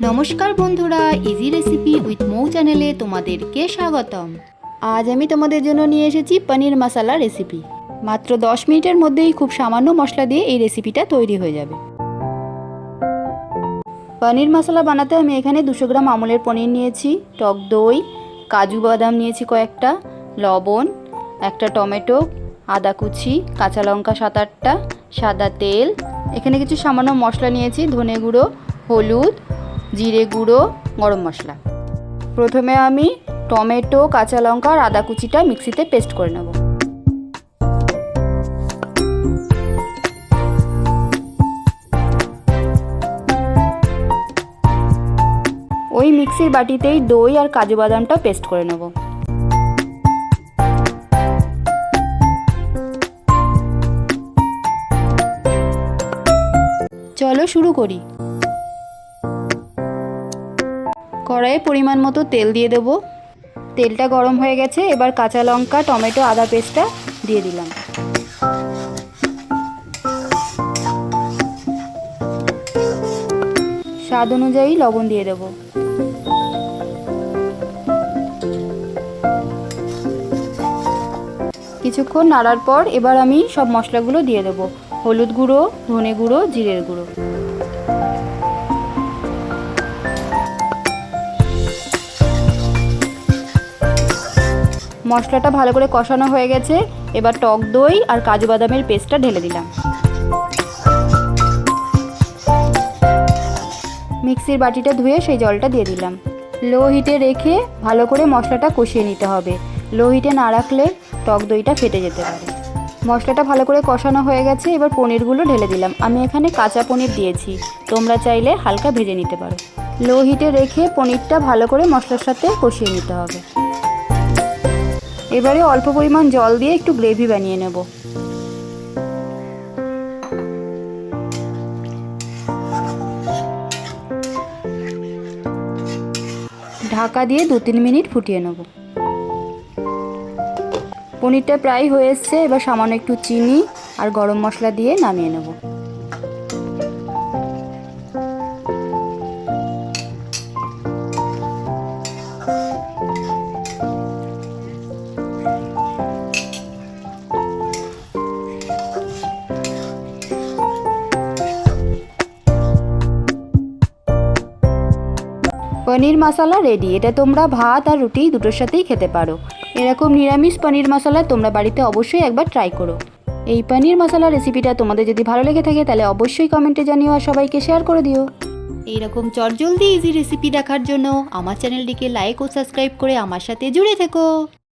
নমস্কার বন্ধুরা, easy recipe with মৌ চ্যানেলে তোমাদেরকে স্বাগতম। আজ আমি তোমাদের জন্য নিয়ে এসেছি পনির মশলা রেসিপি। মাত্র 10 মিনিটের মধ্যেই খুব সামান্য মশলা দিয়ে এই রেসিপিটা তৈরি হয়ে যাবে। পনির মশলা বানাতে আমি এখানে 200 গ্রাম আমুলের পনির নিয়েছি, টক দই, কাজু বাদাম নিয়েছি কয়েকটা, লবণ, একটা টমেটো, আদা কুচি, কাঁচা লঙ্কা 7-8টা, সাদা তেল, এখানে কিছু সামান্য মশলা নিয়েছি, ধনে গুঁড়ো, হলুদ, জিরে গুঁড়ো, গরম মশলা। প্রথমে আমি টমেটো, কাঁচা লঙ্কা আর আদা কুচিটা মিক্সিতে পেস্ট করে নেব। ওই মিক্সির বাটিতেই দই আর কাজু বাদামটা পেস্ট করে নেব। চলো শুরু করি। কড়াইয়ে পরিমাণ মতো তেল দিয়ে দেব। তেলটা গরম হয়ে গেছে, এবার কাঁচা লঙ্কা, টমেটো, আদা পেস্টটা দিয়ে দিলাম। স্বাদ অনুযায়ী লবণ দিয়ে দেব। কিছুক্ষণ নাড়ার পর এবার আমি সব মশলাগুলো দিয়ে দেব। হলুদ গুঁড়ো, ধনে গুঁড়ো, জিরের গুঁড়ো। মশলাটা ভালো করে কষানো হয়ে গেছে, এবার টক দই আর কাজু বাদামের পেস্টটা ঢেলে দিলাম। মিক্সির বাটিটা ধুয়ে সেই জলটা দিয়ে দিলাম। লো হিটে রেখে ভালো করে মশলাটা কষিয়ে নিতে হবে। লো হিটে না রাখলে টক দইটা ফেটে যেতে পারে। মশলাটা ভালো করে কষানো হয়ে গেছে, এবার পনিরগুলো ঢেলে দিলাম। আমি এখানে কাঁচা পনির দিয়েছি, তোমরা চাইলে হালকা ভেজে নিতে পারো। লো হিটে রেখে পনিরটা ভালো করে মশলার সাথে কষিয়ে নিতে হবে। এবারে অল্প পরিমাণ জল দিয়ে একটু গ্রেভি বানিয়ে নেব। ঢাকা দিয়ে 2-3 মিনিট ফুটিয়ে নেব। পনিরটা প্রায় হয়ে এসছে, এবার সামান্য একটু চিনি আর গরম মশলা দিয়ে নামিয়ে নেব। পনির মশলা রেডি। এটা তোমরা ভাত আর রুটি দুটোর সাথেই খেতে পারো। এরকম নিরামিষ পনির মশলা তোমরা বাড়িতে অবশ্যই একবার ট্রাই করো। এই পনির মশলা রেসিপিটা তোমাদের যদি ভালো লেগে থাকে তাহলে অবশ্যই কমেন্টে জানিও আর সবাইকে শেয়ার করে দিও। এইরকম চটজলদি ইজি রেসিপি দেখার জন্য আমার চ্যানেলটিকে লাইক ও সাবস্ক্রাইব করে আমার সাথে জুড়ে থেকো।